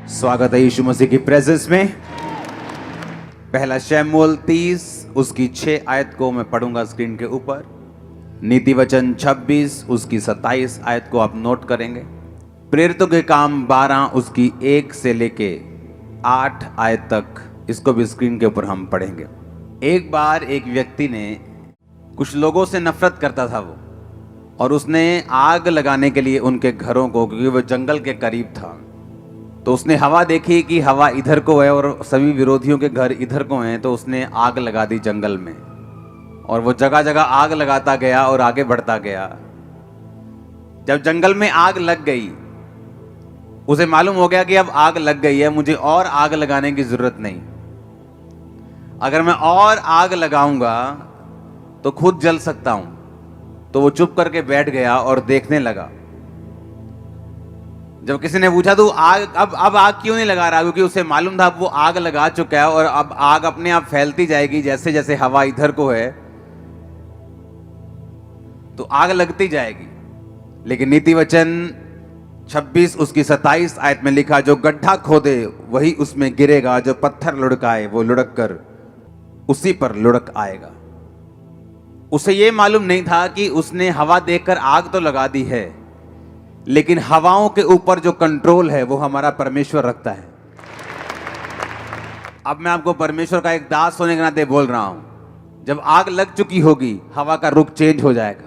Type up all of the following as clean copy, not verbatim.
स्वागत है यीशु मसीह की प्रेजेंस में। पहला शमूएल 30 उसकी 6 आयत को मैं पढ़ूंगा स्क्रीन के ऊपर। नीति वचन 26 उसकी 27 आयत को आप नोट करेंगे। प्रेरितों के काम 12 उसकी 1 से लेके 8 आयत तक, इसको भी स्क्रीन के ऊपर हम पढ़ेंगे। एक बार एक व्यक्ति ने, कुछ लोगों से नफरत करता था वो, और उसने आग लगाने के लिए उनके घरों को, क्योंकि वो जंगल के करीब था, तो उसने हवा देखी कि हवा इधर को है और सभी विरोधियों के घर इधर को हैं, तो उसने आग लगा दी जंगल में। और वो जगह जगह आग लगाता गया और आगे बढ़ता गया। जब जंगल में आग लग गई, उसे मालूम हो गया कि अब आग लग गई है, मुझे और आग लगाने की जरूरत नहीं। अगर मैं और आग लगाऊंगा तो खुद जल सकता हूं। तो वो चुप करके बैठ गया और देखने लगा। जब किसी ने पूछा तो अब आग क्यों नहीं लगा रहा, क्योंकि उसे मालूम था वो आग लगा चुका है और अब आग अपने आप फैलती जाएगी। जैसे जैसे हवा इधर को है तो आग लगती जाएगी। लेकिन नीति वचन 26 उसकी 27 आयत में लिखा, जो गड्ढा खोदे वही उसमें गिरेगा, जो पत्थर लुढ़काए वो लुढ़क कर उसी पर लुढ़क आएगा। उसे यह मालूम नहीं था कि उसने हवा देखकर आग तो लगा दी है, लेकिन हवाओं के ऊपर जो कंट्रोल है वो हमारा परमेश्वर रखता है। अब मैं आपको परमेश्वर का एक दास होने के नाते बोल रहा हूं, जब आग लग चुकी होगी हवा का रुख चेंज हो जाएगा।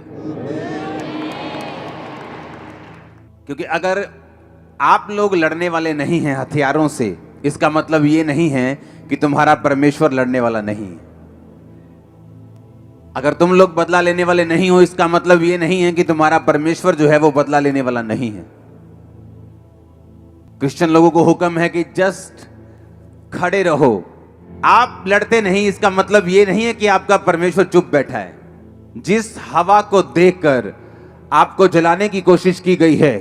क्योंकि अगर आप लोग लड़ने वाले नहीं हैं हथियारों से, इसका मतलब ये नहीं है कि तुम्हारा परमेश्वर लड़ने वाला नहीं है। अगर तुम लोग बदला लेने वाले नहीं हो, इसका मतलब यह नहीं है कि तुम्हारा परमेश्वर जो है वो बदला लेने वाला नहीं है। क्रिश्चियन लोगों को हुक्म है कि जस्ट खड़े रहो। आप लड़ते नहीं, इसका मतलब यह नहीं है कि आपका परमेश्वर चुप बैठा है। जिस हवा को देखकर आपको जलाने की कोशिश की गई है,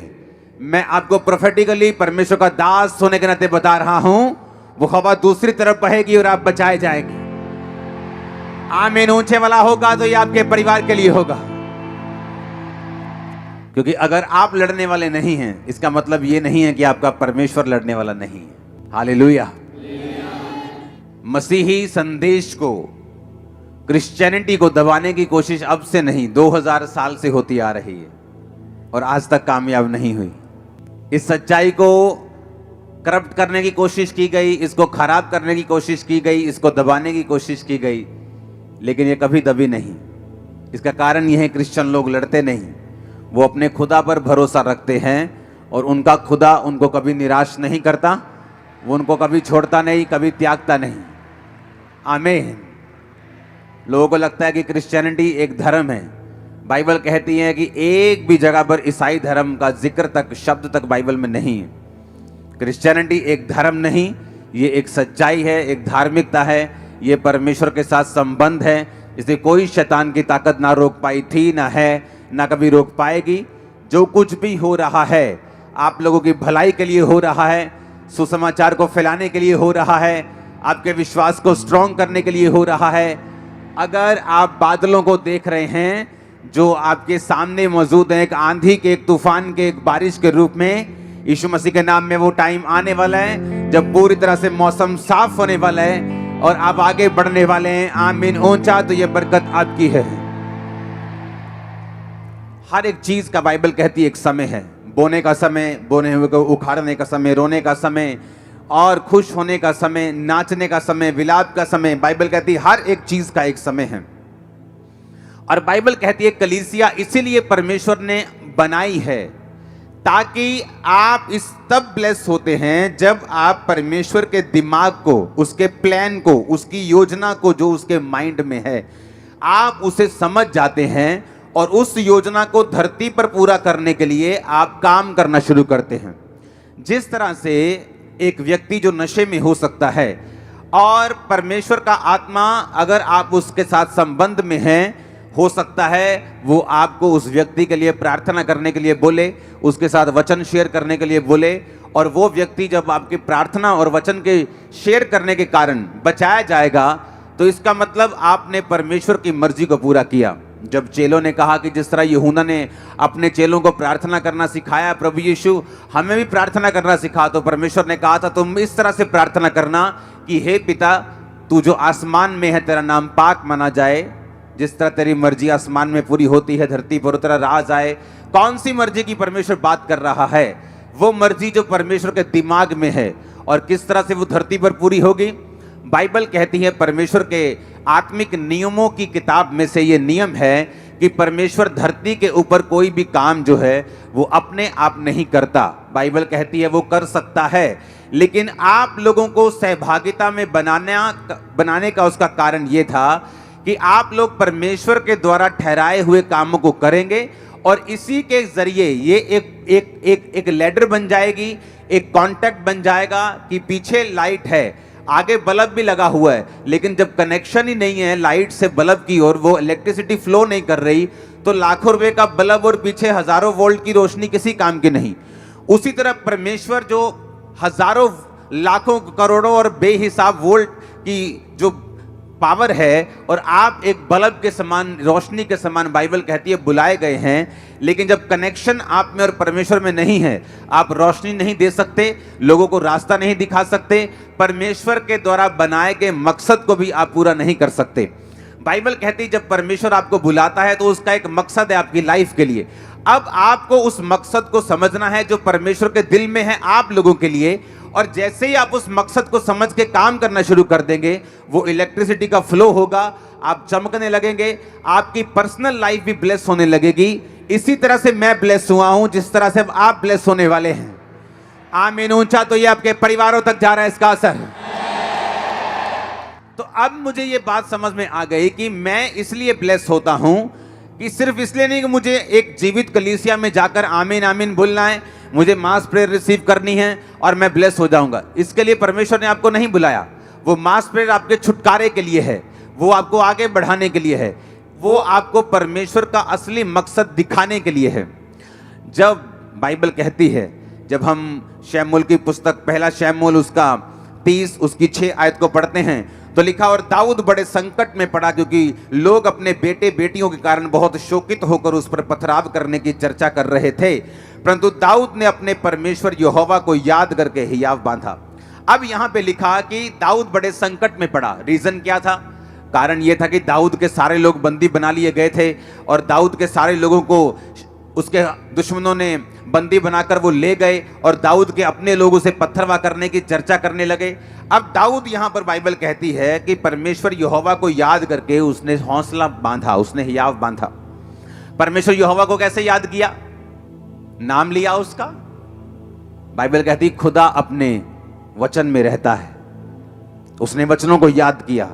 मैं आपको प्रोफेटिकली परमेश्वर का दास होने के नाते बता रहा हूं, वो हवा दूसरी तरफ बहेगी और आप बचाए जाएंगे। आमीन ऊंचे वाला होगा तो ये आपके परिवार के लिए होगा। क्योंकि अगर आप लड़ने वाले नहीं हैं, इसका मतलब ये नहीं है कि आपका परमेश्वर लड़ने वाला नहीं है। हालेलुया। मसीही संदेश को, क्रिश्चियनिटी को दबाने की कोशिश अब से नहीं, 2000 साल से होती आ रही है और आज तक कामयाब नहीं हुई। इस सच्चाई को करप्ट करने की कोशिश की गई, इसको खराब करने की कोशिश की गई, इसको दबाने की कोशिश की गई, लेकिन ये कभी दबी नहीं। इसका कारण यह है क्रिश्चियन लोग लड़ते नहीं, वो अपने खुदा पर भरोसा रखते हैं और उनका खुदा उनको कभी निराश नहीं करता, वो उनको कभी छोड़ता नहीं, कभी त्यागता नहीं। आमीन। लोगों को लगता है कि क्रिश्चियनिटी एक धर्म है। बाइबल कहती है कि एक भी जगह पर ईसाई धर्म का जिक्र तक, शब्द तक बाइबल में नहीं है। क्रिश्चियनिटी एक धर्म नहीं, ये एक सच्चाई है, एक धार्मिकता है, ये परमेश्वर के साथ संबंध है। इसे कोई शैतान की ताकत ना रोक पाई थी, ना है, ना कभी रोक पाएगी। जो कुछ भी हो रहा है आप लोगों की भलाई के लिए हो रहा है, सुसमाचार को फैलाने के लिए हो रहा है, आपके विश्वास को स्ट्रॉन्ग करने के लिए हो रहा है। अगर आप बादलों को देख रहे हैं जो आपके सामने मौजूद है, एक आंधी के, एक तूफान के, एक बारिश के रूप में, यीशु मसीह के नाम में वो टाइम आने वाला है जब पूरी तरह से मौसम साफ होने वाला है और आप आगे बढ़ने वाले हैं। आमीन ऊंचा, तो ये बरकत आपकी है। हर एक चीज का बाइबल कहती है एक समय है। बोने का समय, बोने हुए को उखाड़ने का समय, रोने का समय और खुश होने का समय, नाचने का समय, विलाप का समय। बाइबल कहती है हर एक चीज का एक समय है। और बाइबल कहती है कलीसिया इसीलिए परमेश्वर ने बनाई है ताकि आप इस तब ब्लेस होते हैं जब आप परमेश्वर के दिमाग को, उसके प्लान को, उसकी योजना को, जो उसके माइंड में है, आप उसे समझ जाते हैं और उस योजना को धरती पर पूरा करने के लिए आप काम करना शुरू करते हैं। जिस तरह से एक व्यक्ति जो नशे में हो सकता है और परमेश्वर का आत्मा अगर आप उसके साथ संबंध में हैं, हो सकता है वो आपको उस व्यक्ति के लिए प्रार्थना करने के लिए बोले, उसके साथ वचन शेयर करने के लिए बोले, और वो व्यक्ति जब आपकी प्रार्थना और वचन के शेयर करने के कारण बचाया जाएगा, तो इसका मतलब आपने परमेश्वर की मर्जी को पूरा किया। जब चेलों ने कहा कि जिस तरह यूहन्ना ने अपने चेलों को प्रार्थना करना सिखाया, प्रभु यीशु हमें भी प्रार्थना करना सिखा, तो परमेश्वर ने कहा था तुम इस तरह से प्रार्थना करना कि हे पिता, तू जो आसमान में है तेरा नाम पाक माना जाए, जिस तरह तेरी मर्जी आसमान में पूरी होती है धरती पर तेरा राज आए। कौन सी मर्जी की परमेश्वर बात कर रहा है? वो मर्जी जो परमेश्वर के दिमाग में है, और किस तरह से वो धरती पर पूरी होगी। बाइबल कहती है, परमेश्वर के आत्मिक नियमों की किताब में से ये नियम है कि परमेश्वर धरती के ऊपर कोई भी काम जो है वो अपने आप नहीं करता। बाइबल कहती है वो कर सकता है, लेकिन आप लोगों को सहभागिता में बनाने का उसका कारण ये था कि आप लोग परमेश्वर के द्वारा ठहराए हुए कामों को करेंगे, और इसी के जरिए ये एक लैडर बन जाएगी, एक कॉन्टैक्ट बन जाएगा कि पीछे लाइट है, आगे बल्ब भी लगा हुआ है, लेकिन जब कनेक्शन ही नहीं है लाइट से बल्ब की ओर, वो इलेक्ट्रिसिटी फ्लो नहीं कर रही, तो लाखों रुपए का बल्ब और पीछे हजारों वोल्ट की रोशनी किसी काम की नहीं। उसी तरह परमेश्वर जो हजारों लाखों करोड़ों और बेहिसाब वोल्ट की जो पावर है, और आप एक बल्ब के समान, रोशनी के समान बाइबल कहती है बुलाए गए हैं, लेकिन जब कनेक्शन आप में और परमेश्वर में नहीं है, आप रोशनी नहीं दे सकते, लोगों को रास्ता नहीं दिखा सकते, परमेश्वर के द्वारा बनाए गए मकसद को भी आप पूरा नहीं कर सकते। बाइबल कहती है जब परमेश्वर आपको बुलाता है तो उसका एक मकसद है आपकी लाइफ के लिए। अब आपको उस मकसद को समझना है जो परमेश्वर के दिल में है आप लोगों के लिए, और जैसे ही आप उस मकसद को समझ के काम करना शुरू कर देंगे, वो इलेक्ट्रिसिटी का फ्लो होगा, आप चमकने लगेंगे, आपकी पर्सनल लाइफ भी ब्लेस होने लगेगी। इसी तरह से मैं ब्लेस हुआ हूं, जिस तरह से अब आप ब्लेस होने वाले हैं। आमीन ऊंचा तो ये आपके परिवारों तक जा रहा है इसका असर। तो अब मुझे ये बात समझ में आ गई कि मैं इसलिए ब्लेस होता हूं कि सिर्फ इसलिए नहीं कि मुझे एक जीवित कलीसिया में जाकर आमीन आमीन बोलना है, मुझे मास प्रेयर रिसीव करनी है और मैं ब्लेस हो जाऊंगा। इसके लिए परमेश्वर ने आपको नहीं बुलाया। वो मास प्रेयर आपके छुटकारे के लिए है, वो आपको आगे बढ़ाने के लिए है, वो आपको परमेश्वर का असली मकसद दिखाने के लिए है। जब बाइबल कहती है, जब हम शमूएल की पुस्तक पहला शमूएल उसका 30 उसकी 6 आयत को पढ़ते हैं तो लिखा, और दाऊद बड़े संकट में पड़ा क्योंकि लोग अपने बेटे बेटियों के कारण बहुत शोकित होकर उस पर पथराव करने की चर्चा कर रहे थे, परंतु दाऊद ने अपने परमेश्वर यहोवा को याद करके हियाव बांधा। अब यहां पे लिखा कि दाऊद बड़े संकट में पड़ा। रीजन क्या था? कारण यह था कि दाऊद के सारे लोग बंदी बना लिए गए थे, और दाऊद के सारे लोगों को उसके दुश्मनों ने बंदी बनाकर वो ले गए, और दाऊद के अपने लोग उसे पत्थरवा करने की चर्चा करने लगे। अब दाऊद यहां पर बाइबल कहती है कि परमेश्वर यहोवा को याद करके उसने हौसला बांधा, उसने हियाव बांधा। परमेश्वर यहोवा को कैसे याद किया? नाम लिया उसका। बाइबल कहती खुदा अपने वचन में रहता है। उसने वचनों को याद किया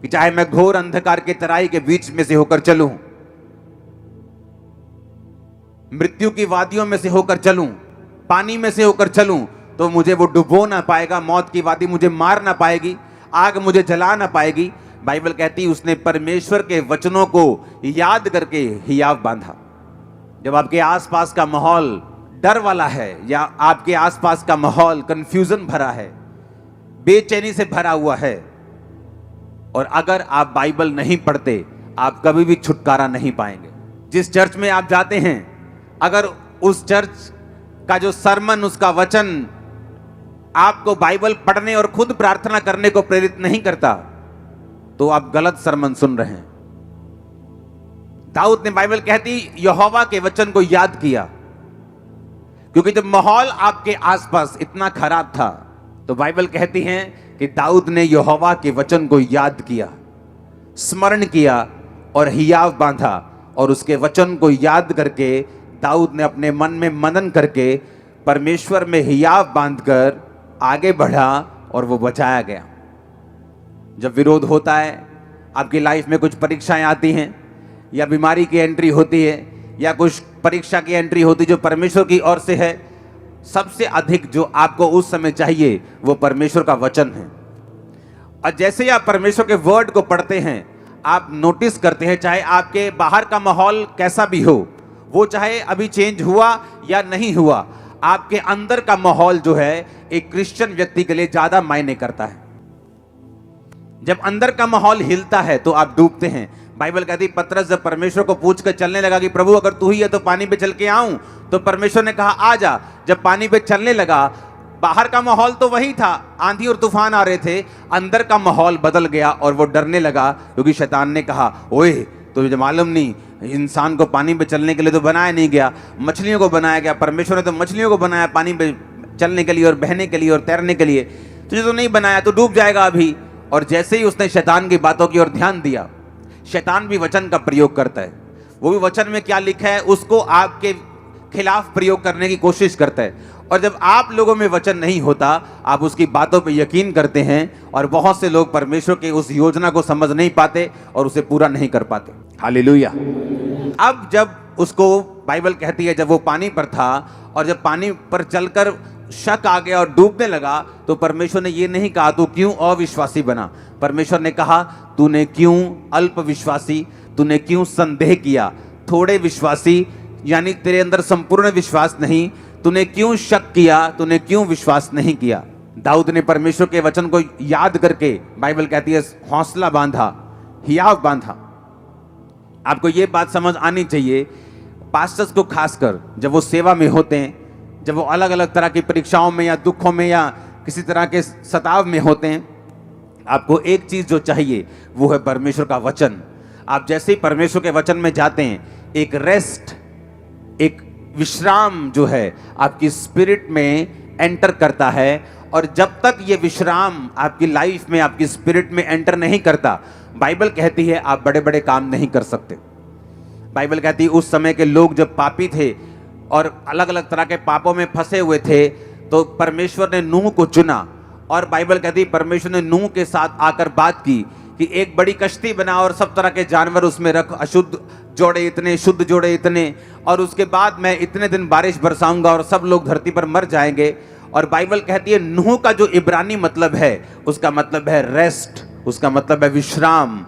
कि चाहे मैं घोर अंधकार के तराई के बीच में से होकर चलूं, मृत्यु की वादियों में से होकर चलूं, पानी में से होकर चलूं, तो मुझे वो डुबो ना पाएगा, मौत की वादी मुझे मार ना पाएगी, आग मुझे जला ना पाएगी। बाइबल कहती उसने परमेश्वर के वचनों को याद करके हियाव बांधा। जब आपके आसपास का माहौल डर वाला है, या आपके आसपास का माहौल कंफ्यूजन भरा है, बेचैनी से भरा हुआ है, और अगर आप बाइबल नहीं पढ़ते, आप कभी भी छुटकारा नहीं पाएंगे। जिस चर्च में आप जाते हैं, अगर उस चर्च का जो सरमन, उसका वचन आपको बाइबल पढ़ने और खुद प्रार्थना करने को प्रेरित नहीं करता, तो आप गलत सरमन सुन रहे हैं। दाऊद ने, बाइबल कहती, यहोवा के वचन को याद किया, क्योंकि जब माहौल आपके आसपास इतना खराब था, तो बाइबल कहती है कि दाऊद ने यहोवा के वचन को याद किया, स्मरण किया और हियाव बांधा, और उसके वचन को याद करके दाऊद ने अपने मन में मनन करके परमेश्वर में हियाव बांधकर आगे बढ़ा, और वो बचाया गया। जब विरोध होता है, आपकी लाइफ में कुछ परीक्षाएं आती हैं, या बीमारी की एंट्री होती है, या कुछ परीक्षा की एंट्री होती जो परमेश्वर की ओर से है, सबसे अधिक जो आपको उस समय चाहिए वो परमेश्वर का वचन है। और जैसे ही आप परमेश्वर के वर्ड को पढ़ते हैं, आप नोटिस करते हैं, चाहे आपके बाहर का माहौल कैसा भी हो, वो चाहे अभी चेंज हुआ या नहीं हुआ, आपके अंदर का माहौल जो है एक क्रिश्चियन व्यक्ति के लिए ज्यादा मायने करता है। जब अंदर का माहौल हिलता है तो आप डूबते हैं। बाइबल कहती पतरस जब परमेश्वर को पूछ कर चलने लगा कि प्रभु अगर तू ही है तो पानी पे चल के आऊं, तो परमेश्वर ने कहा आ जा। जब पानी पे चलने लगा, बाहर का माहौल तो वही था, आंधी और तूफान आ रहे थे, अंदर का माहौल बदल गया और वो डरने लगा, क्योंकि शैतान ने कहा ओए तुझे मालूम नहीं, इंसान को पानी पे चलने के लिए तो बनाया नहीं गया, मछलियों को बनाया गया। परमेश्वर ने तो मछलियों को बनाया पानी पे चलने के लिए और बहने के लिए और तैरने के लिए, तुझे तो नहीं बनाया, तो डूब जाएगा अभी। और जैसे ही उसने शैतान की बातों की ओर ध्यान दिया, शैतान भी वचन का प्रयोग करता है, वो भी वचन में क्या लिखा है उसको आपके खिलाफ प्रयोग करने की कोशिश करता है। और जब आप लोगों में वचन नहीं होता, आप उसकी बातों पे यकीन करते हैं, और बहुत से लोग परमेश्वर की उस योजना को समझ नहीं पाते और उसे पूरा नहीं कर पाते। हालेलुया। अब जब उसको बाइबल कहती है जब वो पानी पर था और जब पानी पर चलकर शक आ गया और डूबने लगा, तो परमेश्वर ने ये नहीं कहा तू क्यों अविश्वासी बना। परमेश्वर ने कहा तूने क्यों अल्प विश्वासी, तूने क्यों संदेह किया, थोड़े विश्वासी, यानी तेरे अंदर संपूर्ण विश्वास नहीं, तूने क्यों शक किया, तूने क्यों विश्वास नहीं किया। दाऊद ने परमेश्वर के वचन को याद करके, बाइबल कहती है, हौसला बांधा, हियाव बांधा। आपको ये बात समझ आनी चाहिए, पास्टर्स को खासकर जब वो सेवा में होते हैं, जब वो अलग अलग तरह की परीक्षाओं में या दुखों में या किसी तरह के सताव में होते हैं, आपको एक चीज जो चाहिए वो है परमेश्वर का वचन। आप जैसे ही परमेश्वर के वचन में जाते हैं, एक रेस्ट, एक विश्राम जो है आपकी स्पिरिट में एंटर करता है। और जब तक ये विश्राम आपकी लाइफ में, आपकी स्पिरिट में एंटर नहीं करता, बाइबल कहती है आप बड़े बड़े काम नहीं कर सकते। बाइबल कहती है उस समय के लोग जब पापी थे और अलग अलग तरह के पापों में फंसे हुए थे, तो परमेश्वर ने नूह को चुना, और बाइबल कहती है परमेश्वर ने नूह के साथ आकर बात की कि एक बड़ी कश्ती बना और सब तरह के जानवर उसमें रख, अशुद्ध जोड़े इतने, शुद्ध जोड़े इतने, और उसके बाद मैं इतने दिन बारिश बरसाऊंगा और सब लोग धरती पर मर जाएंगे। और बाइबल कहती है नूह का जो इब्रानी मतलब है, उसका मतलब है रेस्ट, उसका मतलब है विश्राम।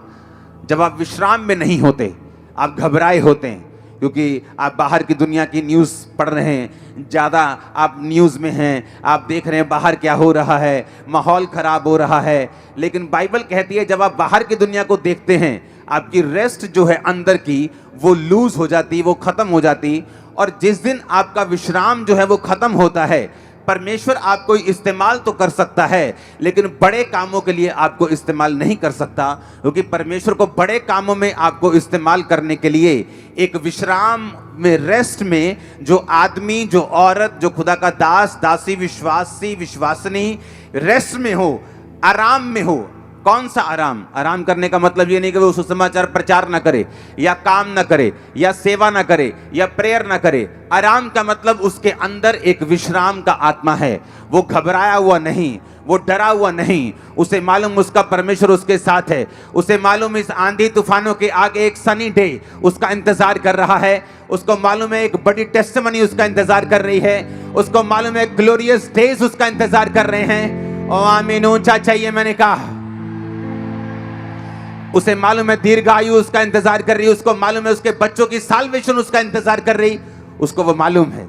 जब आप विश्राम में नहीं होते, आप घबराए होते हैं, क्योंकि आप बाहर की दुनिया की न्यूज़ पढ़ रहे हैं, ज़्यादा आप न्यूज़ में हैं, आप देख रहे हैं बाहर क्या हो रहा है, माहौल ख़राब हो रहा है। लेकिन बाइबल कहती है जब आप बाहर की दुनिया को देखते हैं, आपकी रेस्ट जो है अंदर की, वो लूज हो जाती, वो ख़त्म हो जाती। और जिस दिन आपका विश्राम जो है वो ख़त्म होता है, परमेश्वर आपको इस्तेमाल तो कर सकता है, लेकिन बड़े कामों के लिए आपको इस्तेमाल नहीं कर सकता, क्योंकि परमेश्वर को बड़े कामों में आपको इस्तेमाल करने के लिए एक विश्राम में, रेस्ट में, जो आदमी, जो औरत, जो खुदा का दास, दासी, विश्वासी, विश्वासनी रेस्ट में हो, आराम में हो। कौन सा आराम? आराम करने का मतलब ये नहीं कि वो सुसमाचार प्रचार ना करे, या काम ना करे, या सेवा ना करे, या प्रेयर ना करे। आराम का मतलब उसके अंदर एक विश्राम का आत्मा है, वो घबराया हुआ नहीं, वो डरा हुआ नहीं, उसे मालूम उसका परमेश्वर उसके साथ है, उसे मालूम इस आंधी तूफानों के आगे एक सनी डे उसका इंतजार कर रहा है, उसको मालूम है एक बड़ी टेस्टिमनी उसका इंतजार कर रही है, उसको मालूम है ग्लोरियस डेज उसका इंतजार कर रहे हैं। ओ आमीन, ऊंचा चाहिए मैंने कहा। उसे मालूम है दीर्घायु उसका इंतजार कर रही है, उसको मालूम है उसके बच्चों की साल्वेशन उसका इंतजार कर रही, उसको वो मालूम है,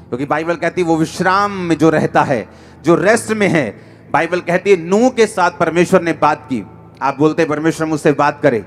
क्योंकि बाइबल कहती है वो विश्राम में जो रहता है, जो रेस्ट में है। बाइबल कहती है नूह के साथ परमेश्वर ने बात की। आप बोलते परमेश्वर मुझसे बात करे,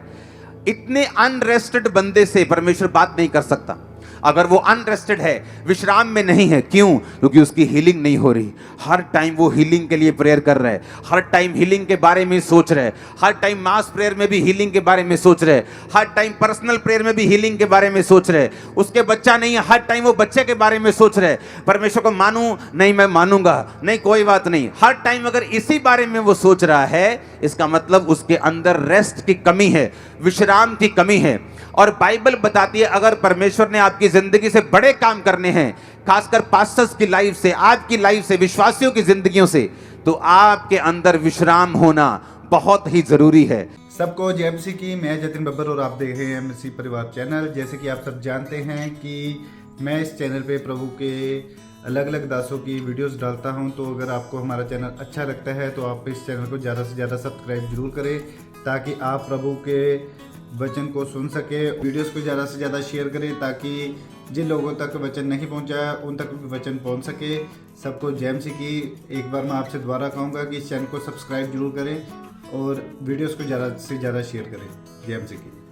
इतने अनरेस्टेड बंदे से परमेश्वर बात नहीं कर सकता। अगर वो अनरेस्टेड है, विश्राम में नहीं है, क्यों? क्योंकि उसकी हीलिंग नहीं हो रही। हर टाइम वो हीलिंग के लिए प्रेयर कर रहा है, हर टाइम हीलिंग के बारे में सोच रहा है, हर टाइम मास प्रेयर में भी हीलिंग के बारे में सोच रहे, हर टाइम पर्सनल प्रेयर में भी हीलिंग के बारे में सोच रहे। उसके बच्चा नहीं है, हर टाइम वो बच्चे के बारे में सोच रहे। परमेश्वर को मानूं, नहीं मैं मानूंगा, नहीं कोई बात नहीं, हर टाइम अगर इसी बारे में वो सोच रहा है, इसका मतलब उसके अंदर रेस्ट की कमी है, विश्राम की कमी है। और बाइबल बताती है अगर परमेश्वर ने आपकी जिंदगी से बड़े काम करने हैं, खासकर पास्टर्स की लाइफ से, आपकी लाइफ से, विश्वासियों की जिंदगियों से, तो आपके अंदर विश्राम होना बहुत ही जरूरी है। सबको जय मसीह की। मैं जतिन बब्बर और आप देख रहे हैं मसीह परिवार चैनल। जैसे कि आप सब जानते हैं कि मैं इस चैनल पे प्रभु के अलग अलग दासों की वीडियोस डालता हूं, तो अगर आपको हमारा चैनल अच्छा लगता है तो आप इस चैनल को ज़्यादा से ज़्यादा सब्सक्राइब जरूर करें, ताकि आप प्रभु के वचन को सुन सके। वीडियोस को ज़्यादा से ज़्यादा शेयर करें, ताकि जिन लोगों तक वचन नहीं पहुंचा उन तक भी वचन पहुंच सके। सबको जय मसीह की। एक बार मैं आपसे दोबारा कहूँगा कि इस चैनल को सब्सक्राइब जरूर करें और वीडियोस को ज़्यादा से ज़्यादा शेयर करें। जय मसीह की।